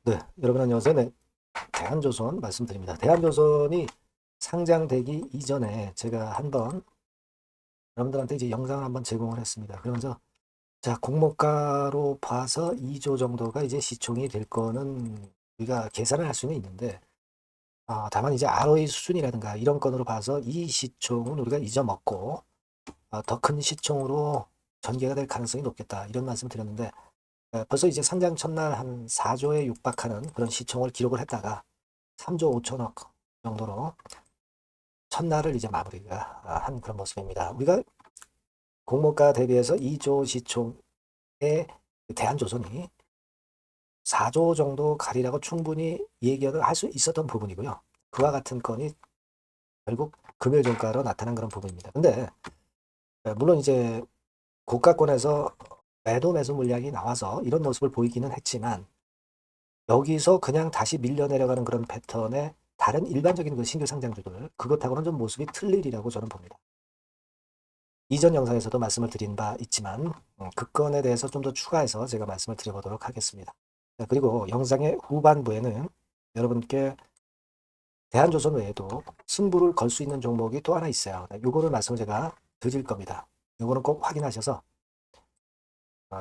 네, 여러분 안녕하세요. 네, 대한조선 말씀드립니다. 대한조선이 상장되기 이전에 제가 한번 여러분들한테 이제 영상을 한번 제공을 했습니다. 그러면서 자, 공모가로 봐서 2조 정도가 이제 시총이 될 거는 우리가 계산을 할 수는 있는데 다만 이제 ROE 수준이라든가 이런 건으로 봐서 이 시총은 우리가 잊어먹고 더 큰 시총으로 전개가 될 가능성이 높겠다 이런 말씀 드렸는데 벌써 이제 상장 첫날 한 4조에 육박하는 그런 시총을 기록을 했다가 3조 5천억 정도로 첫날을 이제 마무리가 한 그런 모습입니다. 우리가 공모가 대비해서 2조 시총의 대한조선이 4조 정도 가리라고 충분히 예견을 할 수 있었던 부분이고요. 그와 같은 건이 결국 금일 종가로 나타난 그런 부분입니다. 근데 물론 이제 고가권에서 매수 물량이 나와서 이런 모습을 보이기는 했지만 여기서 그냥 다시 밀려 내려가는 그런 패턴의 다른 일반적인 그 신규 상장주들 그것하고는 좀 모습이 틀리리라고 저는 봅니다. 이전 영상에서도 말씀을 드린 바 있지만 그 건에 대해서 좀 더 추가해서 제가 말씀을 드려보도록 하겠습니다. 그리고 영상의 후반부에는 여러분께 대한조선 외에도 승부를 걸 수 있는 종목이 또 하나 있어요. 요거를 말씀을 제가 드릴 겁니다. 요거는 꼭 확인하셔서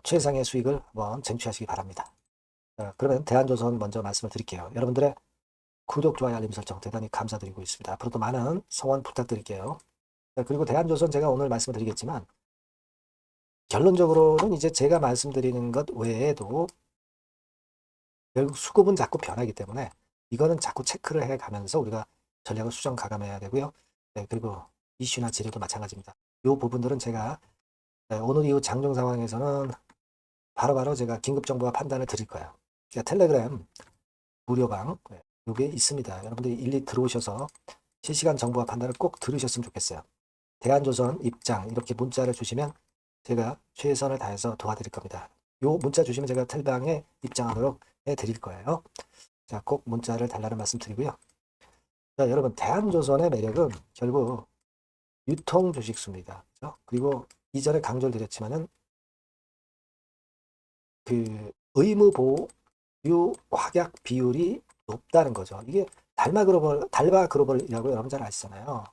최상의 수익을 한번 쟁취하시기 바랍니다. 그러면 대한조선 먼저 말씀을 드릴게요. 여러분들의 구독, 좋아요, 알림 설정 대단히 감사드리고 있습니다. 앞으로도 많은 성원 부탁드릴게요. 그리고 대한조선 제가 오늘 말씀을 드리겠지만 결론적으로는 이제 제가 말씀드리는 것 외에도 결국 수급은 자꾸 변하기 때문에 이거는 자꾸 체크를 해가면서 우리가 전략을 수정 가감해야 되고요. 그리고 이슈나 지뢰도 마찬가지입니다. 이 부분들은 제가 오늘 이후 장중 상황에서는 바로바로 제가 긴급 정보와 판단을 드릴 거예요. 그러니까 텔레그램 무료방 이게 있습니다. 여러분들이 일일이 들어오셔서 실시간 정보와 판단을 꼭 들으셨으면 좋겠어요. 대한조선 입장 이렇게 문자를 주시면 제가 최선을 다해서 도와드릴 겁니다. 요 문자 주시면 제가 텔방에 입장하도록 해드릴 거예요. 자, 꼭 문자를 달라는 말씀 드리고요. 자, 여러분 대한조선의 매력은 결국 유통 주식수입니다. 그렇죠? 그리고 이전에 강조를 드렸지만은 그 의무 보유 확약 비율이 높다는 거죠. 이게 달바 글로벌이라고 여러분 잘 아시잖아요.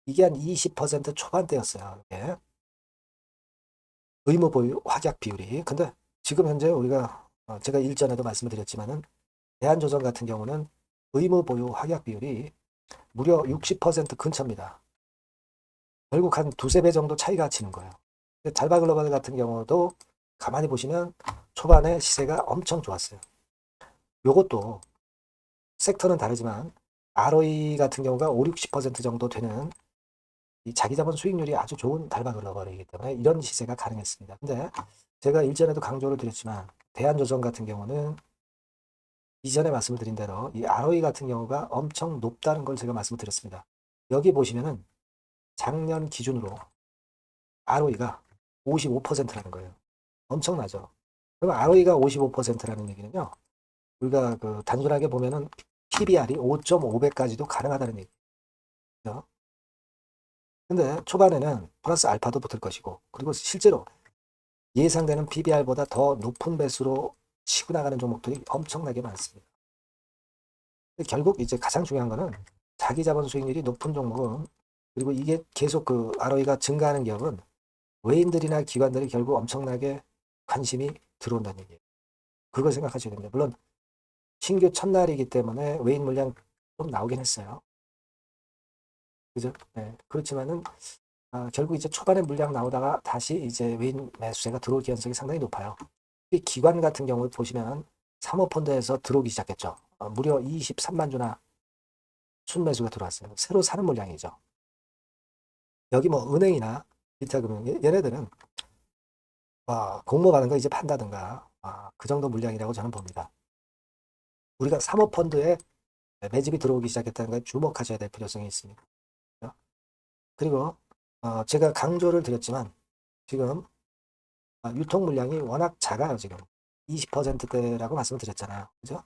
이게 한 20% 초반대였어요. 이게. 의무 보유 확약 비율이. 근데 지금 현재 우리가 제가 일전에도 말씀을 드렸지만은 대한조선 같은 경우는 의무 보유 확약 비율이 무려 60% 근처입니다. 결국 한 두세 배 정도 차이가 치는 거예요. 잘바글로벌 같은 경우도 가만히 보시면 초반에 시세가 엄청 좋았어요. 요것도 섹터는 다르지만 ROE 같은 경우가 5, 60% 정도 되는 이 자기 자본 수익률이 아주 좋은 달바글로벌이기 때문에 이런 시세가 가능했습니다. 근데 제가 일전에도 강조를 드렸지만 대한조선 같은 경우는 이전에 말씀을 드린 대로 이 ROE 같은 경우가 엄청 높다는 걸 제가 말씀을 드렸습니다. 여기 보시면은 작년 기준으로 ROE가 55%라는 거예요. 엄청나죠. 그럼 ROE가 55%라는 얘기는요. 우리가 그 단순하게 보면은 PBR이 5.5배까지도 가능하다는 얘기죠. 근데 초반에는 플러스 알파도 붙을 것이고 그리고 실제로 예상되는 PBR보다 더 높은 배수로 치고 나가는 종목들이 엄청나게 많습니다. 결국 이제 가장 중요한 거는 자기 자본 수익률이 높은 종목은 그리고 이게 계속 그 ROE가 증가하는 기업은 외인들이나 기관들이 결국 엄청나게 관심이 들어온다는 얘기예요. 그걸 생각하셔야 됩니다. 물론 신규 첫날이기 때문에 외인 물량 좀 나오긴 했어요. 그죠? 네. 그렇지만은 결국 이제 초반에 물량 나오다가 다시 이제 외인 매수세가 들어올 가능성이 상당히 높아요. 이 기관 같은 경우 보시면 사모펀드에서 들어오기 시작했죠. 무려 23만 주나 순매수가 들어왔어요. 새로 사는 물량이죠. 여기 뭐 은행이나 기타금융 얘네들은 공모 가는 거 이제 판다든가 그 정도 물량이라고 저는 봅니다. 우리가 사모펀드에 매집이 들어오기 시작했다는 걸 주목하셔야 될 필요성이 있습니다. 그리고 제가 강조를 드렸지만 지금 유통 물량이 워낙 작아요. 지금 20%대라고 말씀을 드렸잖아요. 그죠?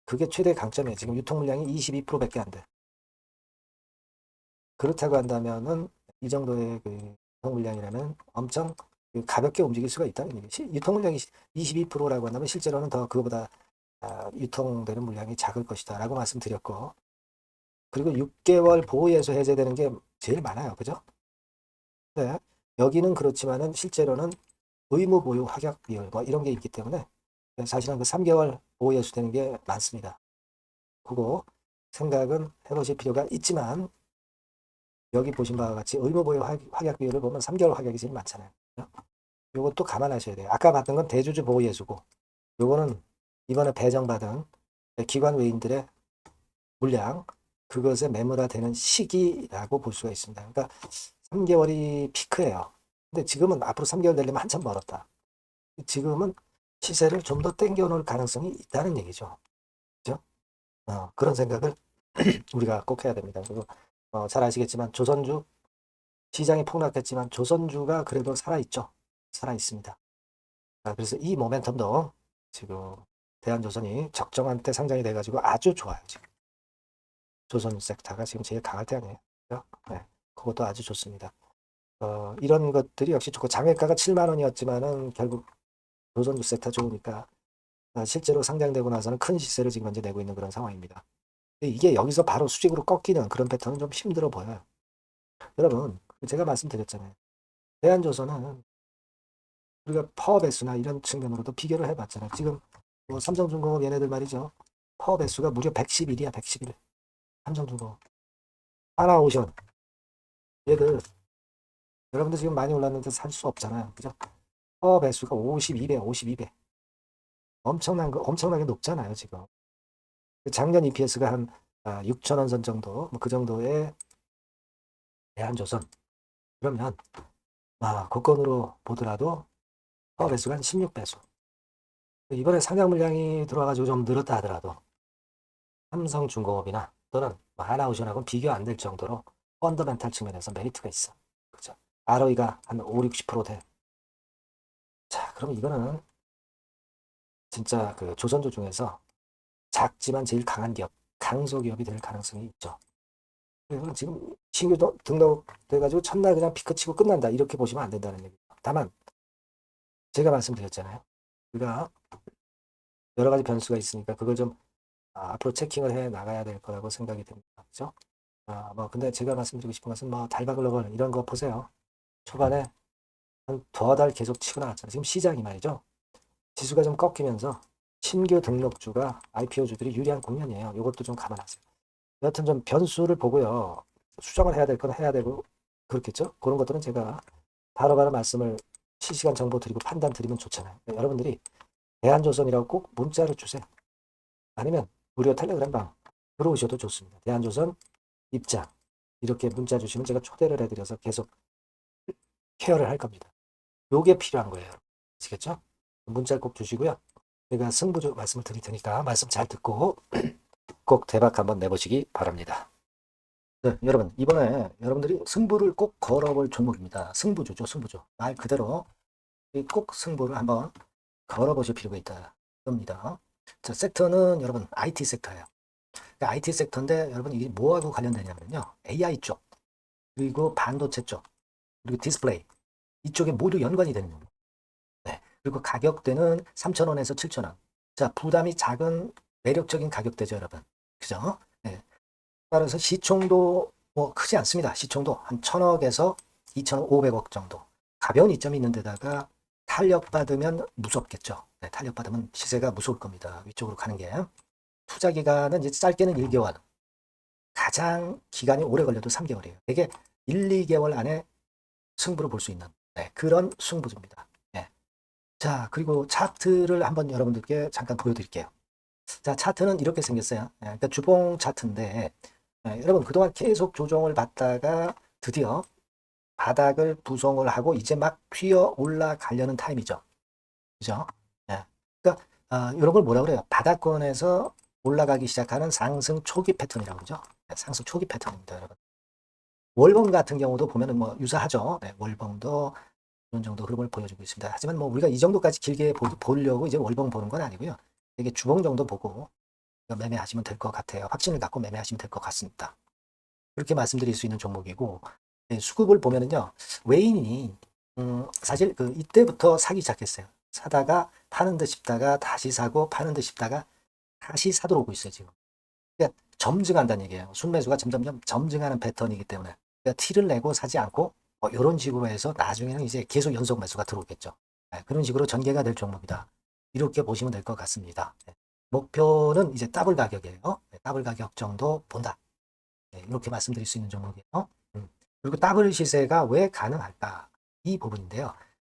그게 최대 강점이에요. 지금 유통 물량이 22%밖에 안 돼. 그렇다고 한다면은 이 정도의 그 유통 물량이라면 엄청 가볍게 움직일 수가 있다는 얘기죠. 유통 물량이 22%라고 한다면 실제로는 더 그거보다 유통되는 물량이 작을 것이다 라고 말씀드렸고, 그리고 6개월 보호예수 해제되는 게 제일 많아요. 그죠? 네. 여기는 그렇지만은 실제로는 의무 보유 확약 비율 뭐 이런 게 있기 때문에 사실은 그 3개월 보호예수 되는 게 많습니다. 그거 생각은 해보실 필요가 있지만, 여기 보신 바와 같이 의무 보유 확약 비율을 보면 3개월 확약이 제일 많잖아요. 요것도 감안하셔야 돼요. 아까 봤던 건 대주주 보호예수고, 요거는 이번에 배정받은 기관 외인들의 물량, 그것에 매물화되는 시기라고 볼 수가 있습니다. 그러니까 3개월이 피크예요. 근데 지금은 앞으로 3개월 되려면 한참 멀었다. 지금은 시세를 좀 더 땡겨 놓을 가능성이 있다는 얘기죠. 그죠? 그런 생각을 우리가 꼭 해야 됩니다. 그리고 잘 아시겠지만 조선주 시장이 폭락했지만 조선주가 그래도 살아있죠. 살아있습니다. 그래서 이 모멘텀도 지금 대한조선이 적정한 때 상장이 돼가지고 아주 좋아요. 지금 조선 섹터가 지금 제일 강할 때 아니에요. 그죠? 네, 그것도 아주 좋습니다. 이런 것들이 역시 좋고, 장외가가 7만 원이었지만은 결국 조선주 섹터 좋으니까 실제로 상장되고 나서는 큰 시세를 지금 현재 내고 있는 그런 상황입니다. 근데 이게 여기서 바로 수직으로 꺾이는 그런 패턴은 좀 힘들어 보여요. 여러분, 제가 말씀드렸잖아요. 대한조선은 우리가 파워 배수나 이런 측면으로도 비교를 해봤잖아요. 지금 뭐 삼성중공업 얘네들 말이죠. 파워 배수가 무려 111이야, 111. 삼성중공업. 하나오션. 얘들, 여러분들 지금 많이 올랐는데 살 수 없잖아요. 그죠? 파워 배수가 52배, 52배. 엄청나게 높잖아요, 지금. 작년 EPS가 한 6천 원 선 정도, 뭐 그 정도의 대한조선. 그러면, 국건으로 보더라도 파워 배수가 한 16배수. 이번에 상장 물량이 들어와가지고 좀 늘었다 하더라도 삼성중공업이나 또는 하나오션하고는 비교 안 될 정도로 펀더멘탈 측면에서 메리트가 있어. 그죠? ROE가 한 5, 60% 돼. 자, 그럼 이거는 진짜 그 조선주 중에서 작지만 제일 강한 기업, 강소기업이 될 가능성이 있죠. 그래서 지금 신규 등록돼가지고 첫날 그냥 피크 치고 끝난다. 이렇게 보시면 안 된다는 얘기죠. 다만, 제가 말씀드렸잖아요. 우리가 여러 가지 변수가 있으니까 그걸 좀 앞으로 체킹을 해 나가야 될 거라고 생각이 듭니다. 그죠? 근데 제가 말씀드리고 싶은 것은 달바글로벌 이런 거 보세요. 초반에 한 두어 달 계속 치고 나왔잖아요. 지금 시장이 말이죠. 지수가 좀 꺾이면서 신규 등록주가 IPO주들이 유리한 국면이에요. 이것도 좀 감안하세요. 여하튼 좀 변수를 보고요. 수정을 해야 될 건 해야 되고 그렇겠죠. 그런 것들은 제가 바로바로 말씀을 실시간 정보 드리고 판단 드리면 좋잖아요. 여러분들이 대한조선이라고 꼭 문자를 주세요. 아니면 무료 텔레그램방 들어오셔도 좋습니다. 대한조선 입장 이렇게 문자 주시면 제가 초대를 해드려서 계속 케어를 할 겁니다. 요게 필요한 거예요. 아시겠죠? 문자를 꼭 주시고요. 제가 승부조 말씀을 드릴 테니까 말씀 잘 듣고 꼭 대박 한번 내보시기 바랍니다. 네, 여러분 이번에 여러분들이 승부를 꼭 걸어볼 종목입니다. 승부조죠, 승부조. 말 그대로 꼭 승부를 한번 걸어보실 필요가 있다 겁니다. 자, 섹터는 여러분 IT 섹터예요. IT 섹터인데 여러분 이게 뭐하고 관련되냐면요. AI 쪽, 그리고 반도체 쪽, 그리고 디스플레이 이쪽에 모두 연관이 되는 겁니다. 네. 그리고 가격대는 3,000원에서 7,000원. 자, 부담이 작은 매력적인 가격대죠, 여러분. 그죠? 네. 따라서 시총도 뭐 크지 않습니다. 시총도 한 1,000억에서 2,500억 정도. 가벼운 이점이 있는 데다가 탄력받으면 무섭겠죠. 네, 탄력받으면 시세가 무서울 겁니다. 위쪽으로 가는 게. 투자 기간은 이제 짧게는 1개월. 가장 기간이 오래 걸려도 3개월이에요. 되게 1, 2개월 안에 승부를 볼 수 있는 그런 승부입니다. 네. 자, 그리고 차트를 한번 여러분들께 잠깐 보여드릴게요. 자, 차트는 이렇게 생겼어요. 그러니까 주봉 차트인데, 여러분 그동안 계속 조정을 받다가 드디어 바닥을 부송을 하고 이제 막 튀어 올라가려는 타임이죠. 그죠? 예. 그러니까 이런 걸 뭐라 그래요? 바닥권에서 올라가기 시작하는 상승 초기 패턴이라고 그러죠. 상승 초기 패턴입니다, 여러분. 월봉 같은 경우도 보면은 뭐 유사하죠. 월봉도 이런 정도 흐름을 보여주고 있습니다. 하지만 뭐 우리가 이 정도까지 길게 보려고 이제 월봉 보는 건 아니고요. 이게 주봉 정도 보고 매매하시면 될 것 같아요. 확신을 갖고 매매하시면 될 것 같습니다. 그렇게 말씀드릴 수 있는 종목이고, 수급을 보면은요, 외인이 사실 그 이때부터 사기 시작했어요. 사다가 파는 듯 싶다가 다시 사고 파는 듯 싶다가 다시 사들어오고 있어요, 지금. 그러니까 점증한다는 얘기예요. 순매수가 점점점 점증하는 패턴이기 때문에. 그러니까 티를 내고 사지 않고 이런 식으로 해서 나중에는 이제 계속 연속 매수가 들어오겠죠. 네, 그런 식으로 전개가 될 종목이다. 이렇게 보시면 될 것 같습니다. 네, 목표는 이제 더블 가격이에요. 네, 더블 가격 정도 본다. 네, 이렇게 말씀드릴 수 있는 종목이에요. 그리고 더블 시세가 왜 가능할까? 이 부분인데요.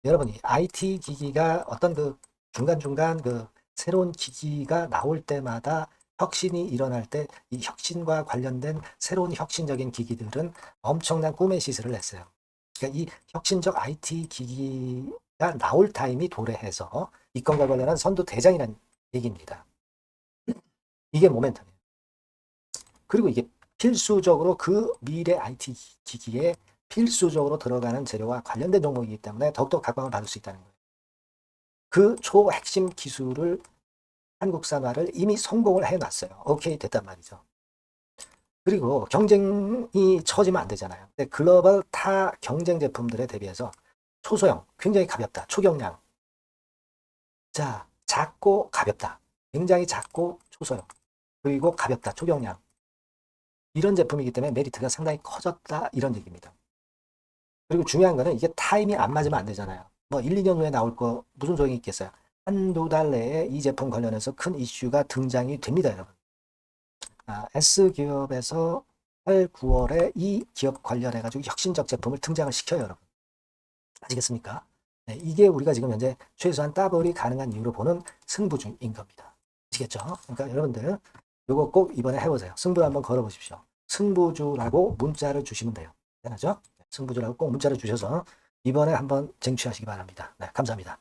여러분이 IT 기기가 어떤 그 중간중간 그 새로운 기기가 나올 때마다 혁신이 일어날 때 이 혁신과 관련된 새로운 혁신적인 기기들은 엄청난 꿈의 시세를 냈어요. 그러니까 이 혁신적 IT 기기가 나올 타임이 도래해서 이 건과 관련한 선두 대장이라는 얘기입니다. 이게 모멘텀이에요. 그리고 이게 필수적으로 그 미래 IT 기기에 필수적으로 들어가는 재료와 관련된 종목이기 때문에 더욱더 각광을 받을 수 있다는 거예요. 그 초핵심 기술을 한국산화를 이미 성공을 해놨어요. 오케이 됐단 말이죠. 그리고 경쟁이 처지면 안 되잖아요. 근데 글로벌 타 경쟁 제품들에 대비해서 초소형, 굉장히 가볍다. 초경량. 자, 작고 가볍다. 굉장히 작고 초소형. 그리고 가볍다. 초경량. 이런 제품이기 때문에 메리트가 상당히 커졌다. 이런 얘기입니다. 그리고 중요한 거는 이게 타임이 안 맞으면 안 되잖아요. 뭐 1, 2년 후에 나올 거 무슨 소용이 있겠어요. 한두 달 내에 이 제품 관련해서 큰 이슈가 등장이 됩니다, 여러분. S기업에서 8, 9월에 이 기업 관련해가지고 혁신적 제품을 등장을 시켜요, 여러분. 아시겠습니까? 네, 이게 우리가 지금 현재 최소한 더블이 가능한 이유로 보는 승부주인 겁니다. 아시겠죠? 그러니까 여러분들 요거 꼭 이번에 해보세요. 승부를 한번 걸어보십시오. 승부주라고 문자를 주시면 돼요. 되나죠? 승부주라고 꼭 문자를 주셔서 이번에 한번 쟁취하시기 바랍니다. 네, 감사합니다.